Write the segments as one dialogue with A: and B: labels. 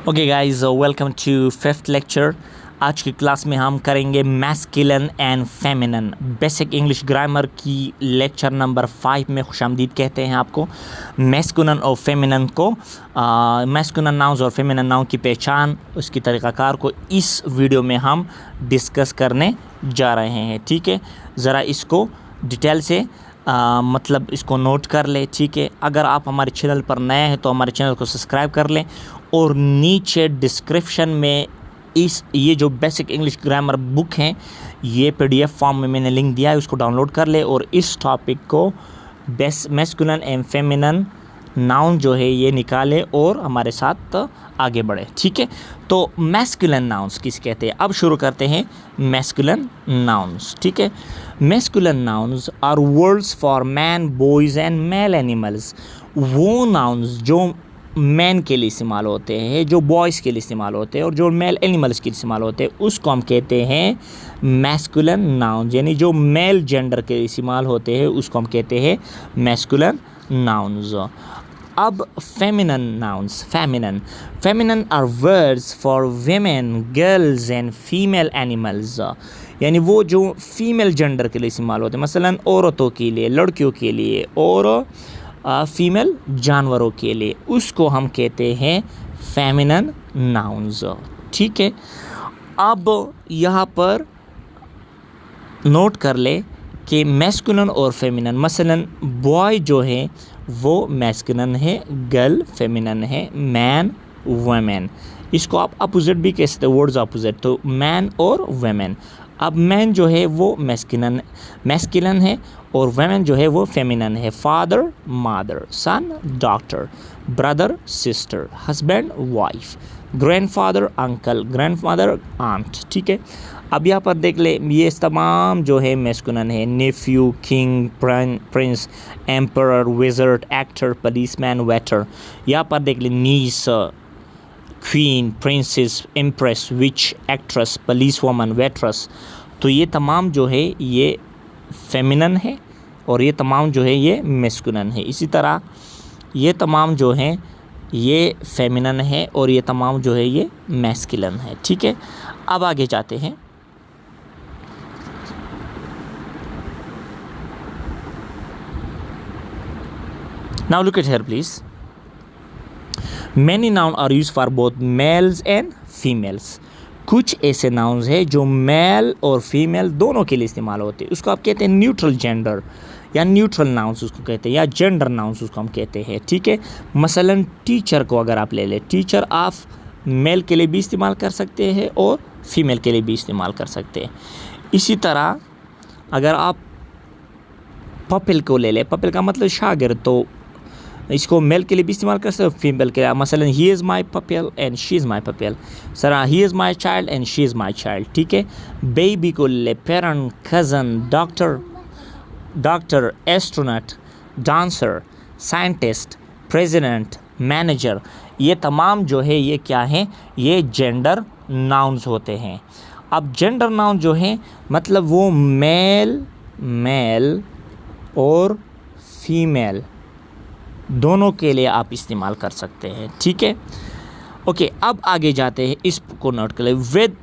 A: Okay guys, welcome to fifth lecture. आज की class में हम करेंगे masculine and feminine basic English grammar की लेक्चर नंबर 5 में खुशामदीद कहते हैं आपको। मैस्कुलिन और फेमिनिन को मैस्कुलिन नाउन्स और फेमिनिन नाउन की पहचान, उसकी तरीक़ाकार को इस वीडियो में हम डिस्कस करने जा रहे हैं। ठीक है, ज़रा इसको डिटेल से मतलब इसको नोट कर ले। ठीक है, अगर आप हमारे चैनल पर नए हैं तो हमारे चैनल को सब्सक्राइब कर लें और नीचे डिस्क्रिप्शन में ये जो बेसिक इंग्लिश ग्रामर बुक हैं ये PDF फॉर्म में मैंने लिंक दिया है, उसको डाउनलोड कर ले और इस टॉपिक को मैस्कुलिन एंड फेमिनिन नाउन जो है ये निकाले और हमारे साथ आगे बढ़े। ठीक है, तो मैस्कुलिन नाउन्स किस कहते हैं, अब शुरू करते हैं मैस्कुलिन नाउन्स। ठीक है, masculine nouns are words for man, boys and male animals. वो नाउन्स जो मैन के लिए इस्तेमाल होते हैं, जो बॉयज़ के लिए इस्तेमाल होते हैं और जो मेल एनिमल्स के लिए इस्तेमाल होते हैं, उसको हम कहते हैं मैस्कुलिन नाउन। यानी जो मेल जेंडर के लिए इस्तेमाल होते हैं उसको हम कहते हैं मैस्कुलिन नाउन्स। अब feminine nouns, feminine are words for women, girls and female animals. यानी वो जो फीमेल जेंडर के लिए इस्तेमाल होते हैं, मसलन औरतों के लिए, लड़कियों के लिए और फीमेल जानवरों के लिए, उसको हम कहते हैं फेमिनिन नाउन्स। ठीक है, अब यहाँ पर नोट कर ले कि मैस्कुलिन और फेमिनिन, मसलन बॉय जो है वो मैस्कुलिन है, गर्ल फेमिनिन है, मैन वुमेन। इसको आप अपोजिट भी कह सकते हैं, वर्ड्स अपोजिट, तो मैन और वुमेन। अब मैन जो है वो मैस्कुलिन है और वुमेन जो है वो फेमिनिन है। Father mother, son doctor, brother sister, husband wife, grandfather uncle, grandmother aunt. ठीक है, अब यहाँ पर देख ले, ये तमाम जो है मैस्कुलिन है। Nephew, king, prince, emperor, wizard, actor, policeman, waiter. यहाँ पर देख ले, niece, queen, princess, empress, witch, actress, police woman, waitress. तो ये तमाम जो है ये फेमिनिन है और ये तमाम जो है ये मैस्कुलिन है। इसी तरह ये तमाम जो हैं ये फेमिनिन है और ये तमाम जो है ये मैस्कुलिन है। ठीक है, अब आगे जाते हैं। Now look at here please. Many nouns are used for both males and females. कुछ ऐसे नाउन्स हैं जो मेल और फीमेल दोनों के लिए इस्तेमाल होते हैं, उसको आप कहते हैं न्यूट्रल जेंडर या न्यूट्रल नाउन्स उसको कहते हैं, या जेंडर नाउन्स उसको हम कहते हैं। ठीक है, मसलन टीचर को अगर आप ले लें, टीचर आप मेल के लिए भी इस्तेमाल कर सकते हैं और फीमेल के लिए भी इस्तेमाल कर सकते हैं। इसी तरह अगर आप पपिल को ले लें, पपिल का मतलब शागिर्द, तो इसको मेल के लिए भी इस्तेमाल कर सकते हो, फीमेल के लिए। मसलन he is my pupil and she is my pupil, सरा he is my child and she is my child. ठीक है, बेबी को ले, parent, cousin, doctor, astronaut, dancer, scientist, president, manager. ये तमाम जो है ये क्या हैं, ये जेंडर नाउन्स होते हैं। अब जेंडर नाउन जो है मतलब वो मेल और फीमेल दोनों के लिए आप इस्तेमाल कर सकते हैं। ठीक है, ओके, अब आगे जाते हैं, इसको नोट कर ले। With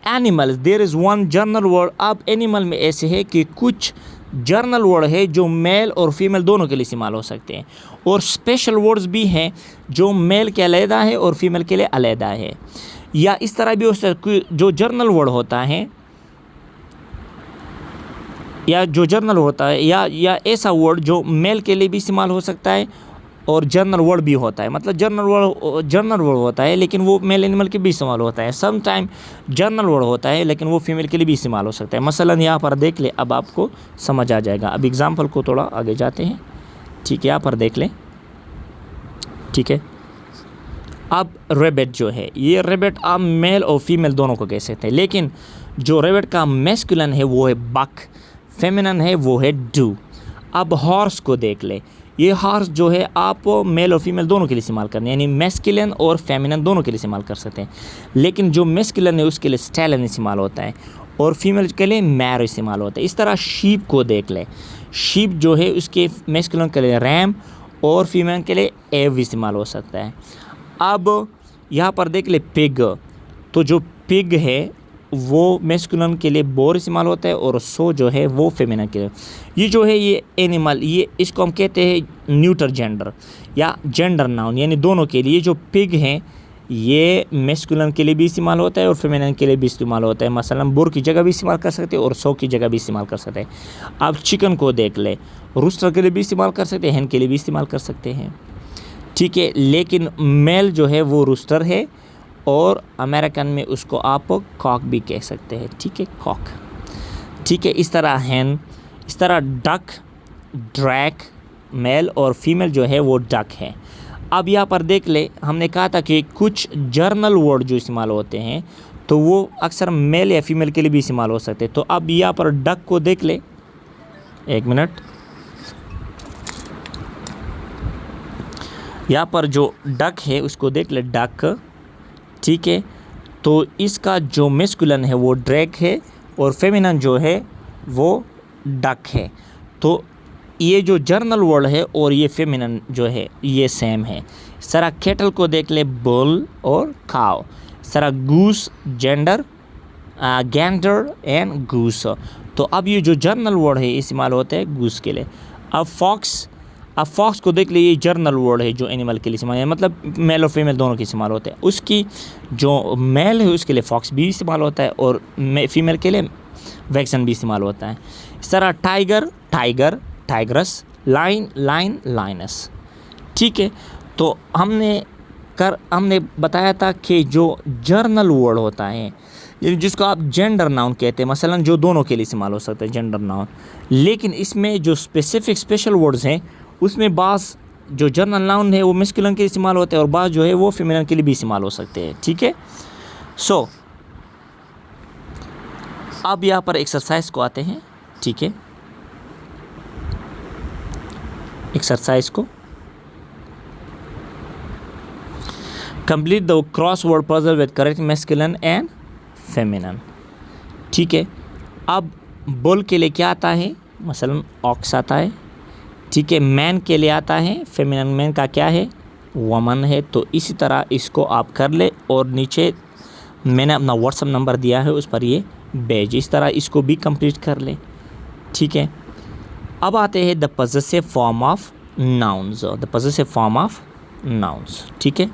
A: animals there is one general word. अब एनिमल में ऐसे है कि कुछ जर्नल वर्ड है जो मेल और फीमेल दोनों के लिए इस्तेमाल हो सकते हैं, और स्पेशल वर्ड्स भी हैं जो मेल के अलहदा है और फीमेल के लिए अलहदा है। या इस तरह भी हो सकता है जो जर्नल वर्ड होता है या ऐसा वर्ड जो मेल के लिए भी इस्तेमाल हो सकता है और जर्नल वर्ड भी होता है। मतलब जर्नल वर्ड होता है लेकिन वो मेल एनिमल के भी इस्तेमाल होता है। सम टाइम जर्नल वर्ड होता है लेकिन वो फीमेल के लिए भी इस्तेमाल हो सकता है। मसलन यहाँ पर देख ले, अब आपको समझ आ जाएगा। अब एग्जांपल को थोड़ा आगे जाते हैं। ठीक है, यहाँ पर देख लें। ठीक है, अब रेबिट जो है, ये रेबिट आप मेल और फीमेल दोनों को कह सकते हैं, लेकिन जो रेबिट का मैस्कुलिन है वो है बक, फेमिनिन है वो है डू। अब हॉर्स को देख ले, ये हॉर्स जो है आप मेल और फीमेल दोनों के लिए इस्तेमाल करने, यानी मैस्कुलिन और फेमिनिन दोनों के लिए इस्तेमाल कर सकते हैं, लेकिन जो मैस्कुलिन है उसके लिए स्टैलियन इस्तेमाल होता है और फीमेल के लिए मैर इस्तेमाल होता है। इस तरह शीप को देख ले, शीप जो है उसके मैस्कुलिन के लिए रैम और फीमेल के लिए एव इस्तेमाल हो सकता है। अब यहाँ पर देख ले पिग, तो जो पिग है वो मैस्कुलिन के लिए बोर इस्तेमाल होता है और सो जो है वो फेमिनिन के लिए। ये जो है ये एनिमल, ये इसको हम कहते हैं न्यूटर जेंडर या जेंडर नाउन, यानी दोनों के लिए। जो पिग हैं ये मैस्कुलिन के लिए भी इस्तेमाल होता है और फेमिनिन के लिए भी इस्तेमाल होता है। मसलन बोर की जगह भी इस्तेमाल कर सकते हैं और सो की जगह भी इस्तेमाल कर सकते हैं। अब चिकन को देख ले, रूस्टर के लिए भी इस्तेमाल कर सकते हैं, hen के लिए भी इस्तेमाल कर सकते हैं, ठीक है। लेकिन मेल जो है वो रूस्टर है और अमेरिकन में उसको आप कॉक भी कह सकते हैं, ठीक है, कॉक, ठीक है। इस तरह hen, इस तरह डक, ड्रैक मेल और फीमेल जो है वो डक है। अब यहाँ पर देख ले, हमने कहा था कि कुछ जर्नल वर्ड जो इस्तेमाल होते हैं तो वो अक्सर मेल या फीमेल के लिए भी इस्तेमाल हो सकते हैं। तो अब यहाँ पर डक को देख ले, एक मिनट, यहाँ पर जो डक है उसको देख ले, डक, ठीक है। तो इसका जो मैस्कुलिन है वो ड्रैक है और फेमिनिन जो है वो डक है। तो ये जो जर्नल वर्ड है और ये फेमिनिन जो है ये सेम है। इस तरह कैटल को देख ले, बुल और काउ। इस तरह goose, gender, Gander and goose. तो अब ये जो जर्नल वर्ड है इस्तेमाल होते हैं गूस के लिए। अब फॉक्स को देख लीजिए, जर्नल वर्ड है जो एनिमल के लिए इस्तेमाल है, मतलब मेल और फीमेल दोनों के इस्तेमाल होते हैं। उसकी जो मेल है उसके लिए फॉक्स भी इस्तेमाल होता है और फीमेल के लिए वैक्सन भी इस्तेमाल होता है। इस तरह टाइगर, टाइग्रस, लाइन, लाइनस, ठीक है। तो हमने बताया था कि जो जर्नल वर्ड होता है जिसको आप जेंडर नाउन कहते हैं, मसलन जो दोनों के लिए इस्तेमाल हो सकता है जेंडर नाउन, लेकिन इसमें जो स्पेशल वर्ड्स हैं उसमें बाज़ जो जर्नल नाउन है वो मैस्कुलिन के लिए इस्तेमाल होते हैं और बाज़ जो है वो फेमिनिन के लिए भी इस्तेमाल हो सकते हैं, ठीक है। सो अब यहाँ पर एक्सरसाइज को आते हैं, ठीक है। एक्सरसाइज को complete the crossword puzzle with correct masculine and feminine, ठीक है। अब बुल के लिए क्या आता है, मसलन ऑक्स आता है, ठीक है। मैन के लिए आता है फेमिनिन, मैन का क्या है, वमन है। तो इसी तरह इसको आप कर ले और नीचे मैंने अपना व्हाट्सएप नंबर दिया है उस पर ये भेज, इस तरह इसको भी कंप्लीट कर ले, ठीक है। अब आते हैं the possessive form of nouns, the possessive form of nouns, ठीक है।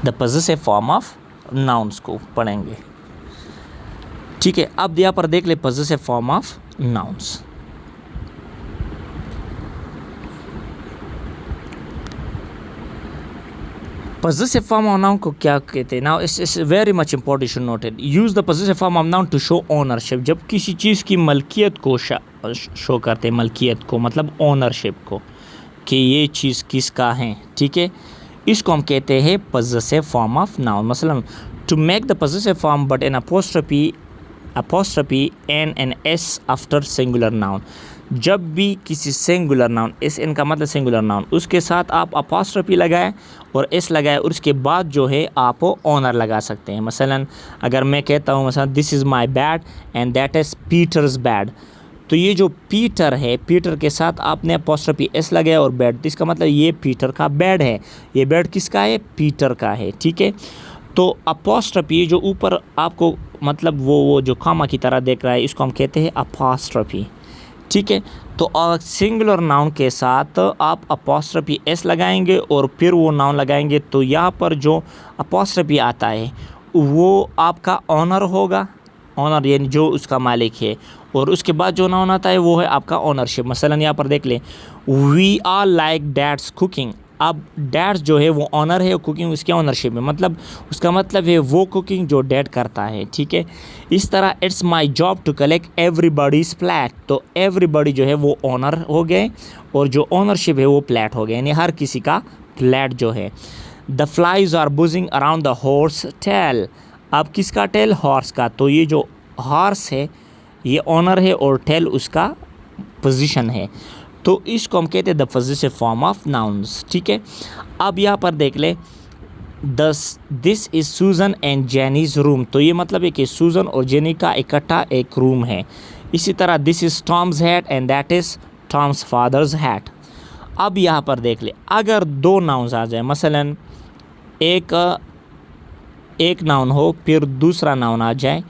A: The possessive form of nouns को पढ़ेंगे, ठीक है। अब यहाँ पर देख ले possessive form of nouns. Possessive form of noun को क्या कहते हैं? Now it's very much important, you should note it. Use the possessive form of noun to show ownership. जब किसी चीज़ की मलकियत को शो करते हैं, मलकियत को मतलब ओनरशिप को, कि ये चीज़ किसका है, ठीक है, इसको हम कहते हैं possessive form of noun. मसलन to make the possessive form but an apostrophe and an s after singular noun. जब भी किसी सिंगुलर नाउन, एस एन का मतलब सिंगुलर नाउन, उसके साथ आप अपॉस्ट्रोफी लगाए और एस लगाए और उसके बाद जो है आप ऑनर लगा सकते हैं। मसलन अगर मैं कहता हूँ मसलन this is my bed and that is Peter's bed, तो ये जो पीटर है, पीटर के साथ आपने अपॉस्ट्रोफी एस लगाया और बैड, तो इसका मतलब ये पीटर का बैड है। ये बैड किसका है, पीटर का है, ठीक है। तो अपॉस्ट्रोफी जो ऊपर आपको मतलब वो जो कामा की तरह देख रहा है, इसको हम कहते हैं अपॉस्ट्रोफी, ठीक है। तो सिंगुलर नाउन के साथ आप अपॉस्ट्रोफी एस लगाएंगे और फिर वो नाउन लगाएंगे, तो यहाँ पर जो अपॉस्ट्रोफी आता है वो आपका ऑनर होगा, ऑनर यानी जो उसका मालिक है, और उसके बाद जो नाउन आता है वो है आपका ऑनरशिप। मसलन यहाँ पर देख लें, we are like dad's cooking. अब डैड्स जो है वो ऑनर है और कुकिंग उसके ऑनरशिप में, मतलब उसका मतलब है वो कुकिंग जो डैड करता है, ठीक है। इस तरह it's my job to collect everybody's plate, तो एवरीबॉडी जो है वो ऑनर हो गए और जो ऑनरशिप है वो प्लेट हो गए, यानी हर किसी का प्लेट जो है। The flies are buzzing around the horse tail. अब किसका टेल, हॉर्स का, तो ये जो हॉर्स है ये ऑनर है और टेल उसका पोजीशन है, तो इसको हम कहते हैं the possessive form of nouns, ठीक है। अब यहाँ पर देख ले, दिस इज़ सूजन एंड जेनीज रूम, तो ये मतलब है कि सूजन और जेनी का इकट्ठा एक रूम है। इसी तरह this is Tom's hat and that is Tom's father's hat. अब यहाँ पर देख ले, अगर दो नाउन्स आ जाए, मसलन एक नाउन हो फिर दूसरा नाउन आ जाए,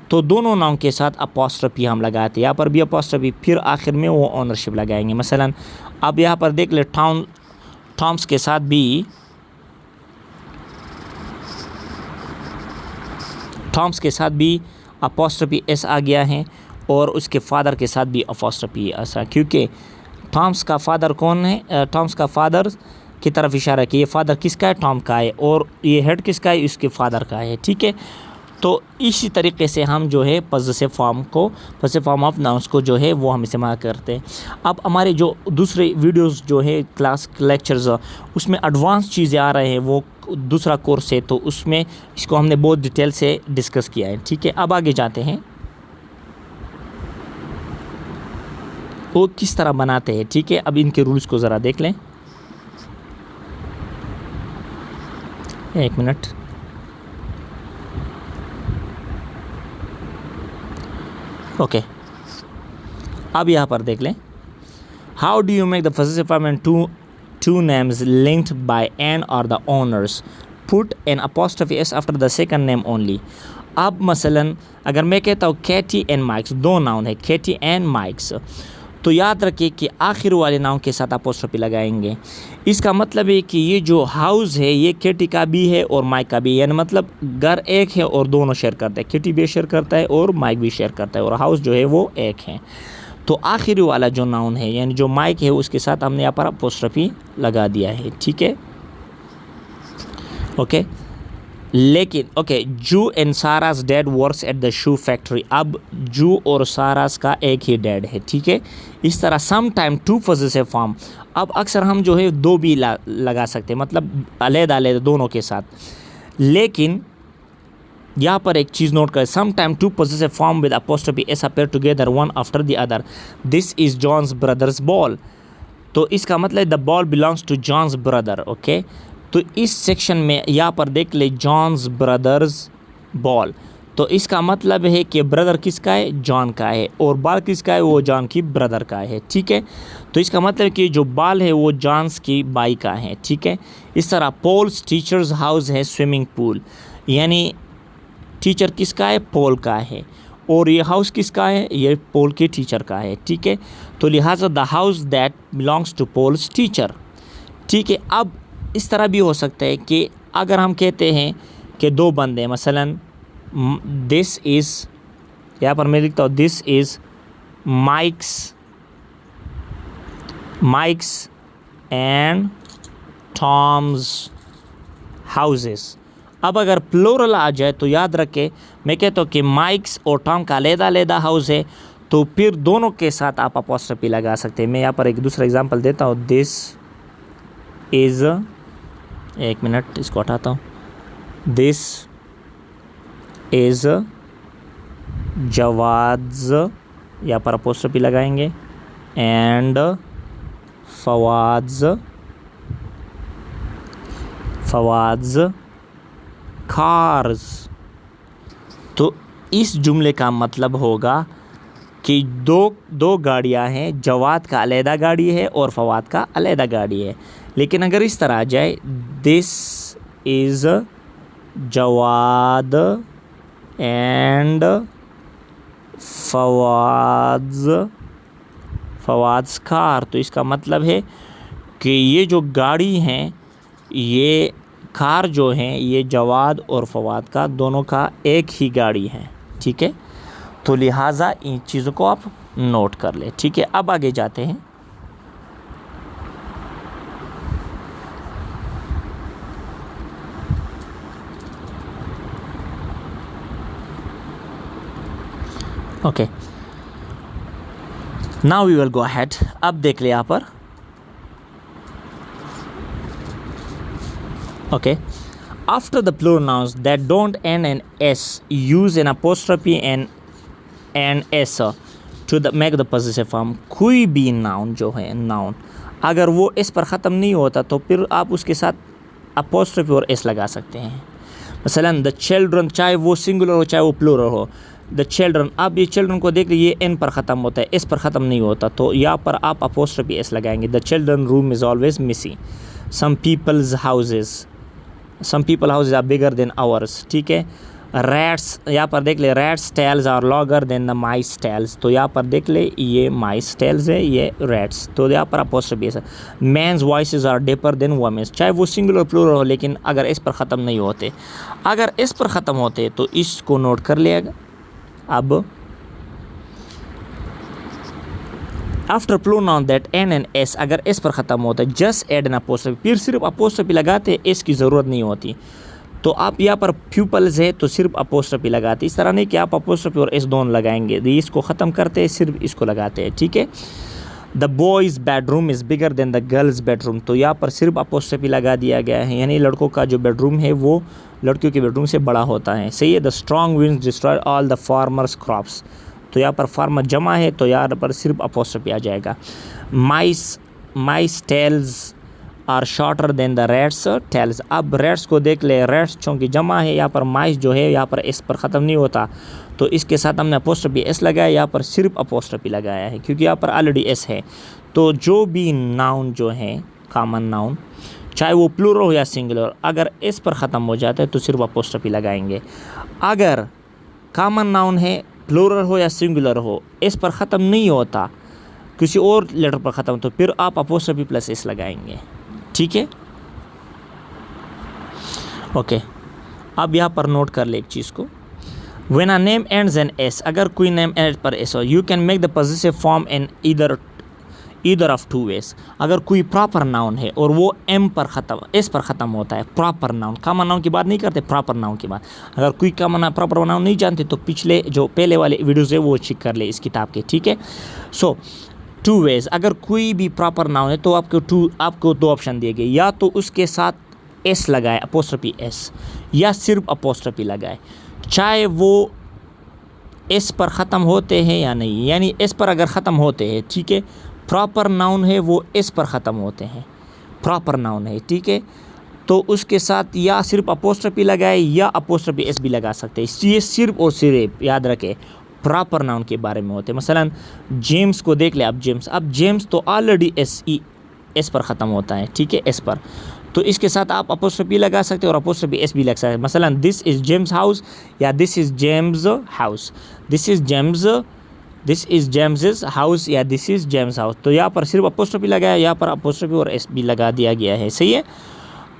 A: तो दोनों नाउन के साथ अपॉस्ट्रोफी हम लगाते हैं। यहाँ पर भी अपॉस्ट्रोफी, फिर आखिर में वो ओनरशिप लगाएंगे। मसलन अब यहाँ पर देख ले, टॉम्स के साथ भी अपॉस्ट्रोफी एस आ गया है, और उसके फादर के साथ भी अपॉस्ट्रोफी एस है, क्योंकि टॉम्स का फादर कौन है, टॉम्स का फादर की तरफ इशारा किया, ये फादर किसका है, टॉम का है, और ये हेड किसका है, इसके फादर का है। ठीक है, तो इसी तरीके से हम जो है पॉसेसिव फॉर्म ऑफ नाउन्स को जो है वो हम इस्तेमाल करते हैं। अब हमारे जो दूसरे वीडियोस जो है क्लास लेक्चर्स, उसमें एडवांस चीज़ें आ रहे हैं, वो दूसरा कोर्स है, तो उसमें इसको हमने बहुत डिटेल से डिस्कस किया है। ठीक है, अब आगे जाते हैं, वो किस तरह बनाते हैं। ठीक है, अब इनके रूल्स को ज़रा देख लें, एक मिनट। ओके, अब यहाँ पर देख लें, how do you make the possessive form and two names linked by an और the owners, put an apostrophe s after the second name only. अब मसलन अगर मैं कहता हूँ कैटी एंड माइक्स, दो नाउन है कैटी एंड माइक्स, तो याद रखिए कि आखिर वाले नाउन के साथ अपॉस्ट्रोफी लगाएंगे। इसका मतलब है कि ये जो हाउस है ये कैटी का भी है और माइक का भी है, यानी मतलब घर एक है और दोनों शेयर करते हैं, कैटी भी शेयर करता है और माइक भी शेयर करता है, और हाउस जो है वो एक है। तो आखिरी वाला जो नाउन है यानी जो माइक है उसके साथ हमने यहाँ पर अपॉस्ट्रोफी लगा दिया है। ठीक है, ओके। लेकिन okay, Jo and Sarah's dad works at the shoe factory. अब जू और सारास का एक ही डैड है। ठीक है, इस तरह some time two possessive form. अब अक्सर हम जो है दो भी लगा सकते हैं, मतलब अलग-अलग दोनों के साथ। लेकिन यहाँ पर एक चीज़ नोट करें, some time two possessive form with apostrophe s appear together one after the other. This is John's brother's ball. तो इसका मतलब the ball belongs to John's brother. Okay, तो इस सेक्शन में यहाँ पर देख ले जॉन्स ब्रदर्स बॉल, तो इसका मतलब है कि ब्रदर किसका है, जॉन का है, और बॉल किसका है, वो जॉन की ब्रदर का है। ठीक है, तो इसका मतलब कि जो बॉल है वो जॉन्स की बाई का है। ठीक है, इस तरह पॉल्स टीचर्स हाउस है स्विमिंग पूल, यानी टीचर किसका है, पॉल का है, और ये हाउस किसका है, ये पॉल के टीचर का है। ठीक है, तो लिहाजा the house that belongs to Paul's teacher. ठीक है, अब इस तरह भी हो सकता है कि अगर हम कहते हैं कि दो बंदे, मसलन दिस इज़, यहाँ पर मैं लिखता हूँ this is mics and Tom's houses. अब अगर प्लूरल आ जाए तो याद रखें, मैं कहता हूँ कि माइक्स और टॉम का अलग-अलग हाउस है, तो फिर दोनों के साथ आप अपॉस्ट्रोफी लगा सकते हैं। मैं यहाँ पर एक दूसरा एग्जांपल देता हूँ, दिस इज़, एक मिनट इसको हटाता हूँ, दिस इज़ जवाद्स, यहाँ पर अपॉस्ट्रोफी लगाएंगे, एंड फवाद्स कार्स। तो इस जुमले का मतलब होगा कि दो गाड़ियाँ हैं, जवाद का अलहदा गाड़ी है और फवाद का अलहदा गाड़ी है। लेकिन अगर इस तरह आ जाए, this is Jawad and Fawad's car, तो इसका मतलब है कि ये जो गाड़ी हैं, ये कार जो हैं, ये जवाद और फवाद का दोनों का एक ही गाड़ी है। ठीक है, तो लिहाजा इन चीज़ों को आप नोट कर ले। ठीक है, अब आगे जाते हैं। Okay, now we will go ahead. अब देख ले यहाँ पर, okay, after the plural nouns that don't end in s, use an apostrophe and s to make the possessive form। कोई भी नाउन जो है, नाउन अगर वो s पर ख़त्म नहीं होता तो फिर आप उसके साथ अपॉस्ट्रोफी और s लगा सकते हैं। मसलन द चिल्ड्रन, चाहे वो सिंगुलर हो चाहे वो प्लूरल हो, द चिल्ड्रन, अब ये चिल्ड्रन को देख लीजिए एन पर ख़त्म होता है, एस पर ख़त्म नहीं होता, तो यहाँ पर आप अपोस्ट्रोफी एस लगाएंगे। The children room is always missing. Some people's houses are bigger than ours, ठीक है। रैट्स, यहाँ पर देख ले rats' tails are longer than the mice tails, तो यहाँ पर देख ले ये माइस टेल्स है, ये रैट्स, तो यहाँ पर अपोस्ट्रोफी है। Men's voices are deeper than women's, चाहे वो सिंगुलर प्लूरल हो, लेकिन अगर इस पर ख़त्म नहीं होते, अगर इस पर ख़त्म होते तो इसको नोट कर लिएगा। अब after pronoun that in end s, अगर एस पर ख़त्म होता है जस्ट एड एन अपोस्ट्रोफी, फिर सिर्फ अपोस्ट्रोफी लगाते, एस की ज़रूरत नहीं होती। तो आप यहाँ पर प्यूपल्स है तो सिर्फ अपोस्ट्रोफी लगाते, इस तरह नहीं कि आप अपोस्ट्रोफी और एस दोनों लगाएंगे, इसको ख़त्म करते हैं सिर्फ इसको लगाते हैं, ठीक है। The boys bedroom is bigger than the girls bedroom, तो यहाँ पर सिर्फ अपोस्ट्रोफी लगा दिया गया है, यानी लड़कों का जो बेडरूम है वो लड़कियों के बेडरूम से बड़ा होता है, सही है। The strong winds destroy all the farmers crops, तो यहाँ पर फार्मर जमा है तो यहाँ पर सिर्फ अपोस्ट्रोफी आ जाएगा। Mice tails are shorter than the rats' tails, अब रैट्स को देख ले, रैट्स चूँकि जमा है, यहाँ पर माइस जो है यहाँ पर एस पर ख़त्म नहीं होता, तो इसके साथ हमने अपोस्ट्रोफी एस लगाया, यहाँ पर सिर्फ अपोस्ट्रोफी लगाया है क्योंकि यहाँ पर ऑलरेडी एस है। तो जो भी नाउन जो है कॉमन नाउन, चाहे वो प्लूरल हो या सिंगुलर, अगर एस पर ख़त्म हो जाता है तो सिर्फ अपोस्ट्रोफी लगाएंगे। अगर कॉमन नाउन है, प्लूरल हो या सिंगुलर हो, एस पर ख़त्म नहीं होता, किसी और लेटर पर ख़त्म, तो फिर आप अपोस्ट्रोफी प्लस एस लगाएंगे, ठीक है। ओके, अब यहाँ पर नोट कर ले एक चीज़ को, when a name ends in s, अगर कोई नेम एंड पर एस हो, you can make the possessive form in either of two ways. अगर कोई प्रॉपर नाउन है और वो एम पर ख़त्म, एस पर ख़त्म होता है, प्रॉपर नाउन, कॉमन नाउन की बात नहीं करते, प्रॉपर नाउन की बात। अगर कोई कॉमन प्रॉपर नाउन नहीं जानते तो पिछले जो पहले वाले वीडियोज़ है वो चेक कर ले इस किताब के, ठीक है। सो टू वेज, अगर कोई भी प्रॉपर नाउन है तो आपको दो ऑप्शन दिए गए, या तो उसके साथ एस लगाए अपोस्ट्रोफी एस, या सिर्फ अपोस्ट्रोफी लगाए, चाहे वो एस पर ख़त्म होते हैं या नहीं, यानी एस पर अगर ख़त्म होते हैं, ठीक है, प्रॉपर नाउन है वो एस पर ख़त्म होते हैं, प्रॉपर नाउन है, ठीक है, तो उसके साथ या सिर्फ अपोस्ट्रोफी लगाए या अपोस्ट्रोफी एस भी लगा सकते हैं। ये सिर्फ और सिर्फ याद रखें प्रॉपर नाउन के बारे में होते हैं। मसलन जेम्स को देख ले आप, जेम्स तो ऑलरेडी एस पर ख़त्म होता है, ठीक है, एस पर, तो इसके साथ आप अपोस्ट्रोफी लगा सकते हैं और अपोस्ट्रोफी एस भी लग सकते हैं। मसलन दिस इज़ जेम्स हाउस या this is James house, this is James house या दिस इज़ जेम्स हाउस, तो यहाँ पर सिर्फ अपोस्ट्रोफी लगाया, यहाँ पर अपोस्ट्रोफी और एस भी लगा दिया गया है, सही है।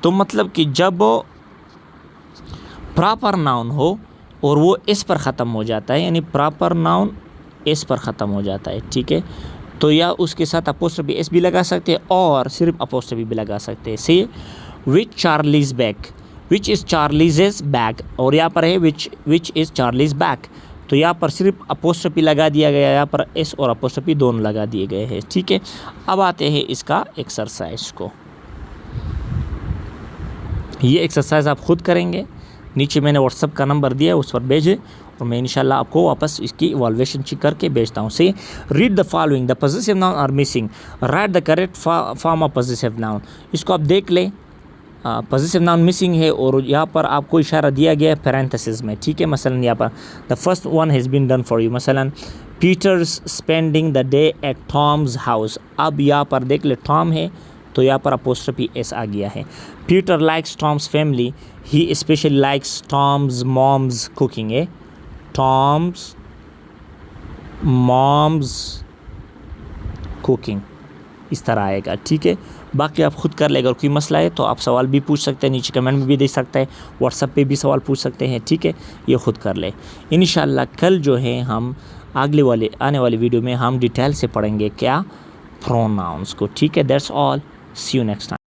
A: तो मतलब कि जब प्रॉपर नाउन हो और वो एस पर ख़त्म हो जाता है, यानी प्रॉपर नाउन एस पर ख़त्म हो जाता है, ठीक है, तो या उसके साथ अपोस्ट्रोफी एस भी लगा सकते हैं और सिर्फ अपोस्ट्रोफी भी लगा सकते हैं, सही है। Which Charlie's bag, which is Charlie's bag, और यहाँ पर है विच इज़ चार्लीज बैग, तो यहाँ पर सिर्फ अपोस्ट्रोफी लगा दिया गया, यहाँ पर एस और अपोस्ट्रोफी दोनों लगा दिए गए हैं, ठीक है। अब आते हैं इसका एक्सरसाइज को, ये एक्सरसाइज आप खुद करेंगे, नीचे मैंने व्हाट्सअप का नंबर दिया है उस पर भेजें और मैं इंशाल्लाह आपको वापस इसकी इवैल्यूएशन चेक करके भेजता हूँ। सही, read the following, the possessive noun are missing, write the correct form of possessive noun. इसको आप देख लें, पॉजेसिव नाउन मिसिंग है और यहाँ पर आपको इशारा दिया गया है पैरेंथेसिस में, ठीक है। मसलन यहाँ पर the first one has been done for you, मसलन Peter's spending the day at Tom's house, अब यहाँ पर देख ले टॉम है तो यहाँ पर अपोस्ट्रोफी एस आ गया है। Peter likes Tom's family, he especially likes Tom's mom's cooking, है टॉम्स मॉम्स कुकिंग, इस तरह आएगा, ठीक है। बाकी आप खुद कर लेगा, अगर कोई मसला है तो आप सवाल भी पूछ सकते हैं, नीचे कमेंट में भी दे सकते हैं, व्हाट्सएप पे भी सवाल पूछ सकते हैं, ठीक है। ये खुद कर ले। इंशाल्लाह कल जो है हम आने वाली वीडियो में हम डिटेल से पढ़ेंगे क्या, प्रोनाउंस को, ठीक है। That's all, see you next time.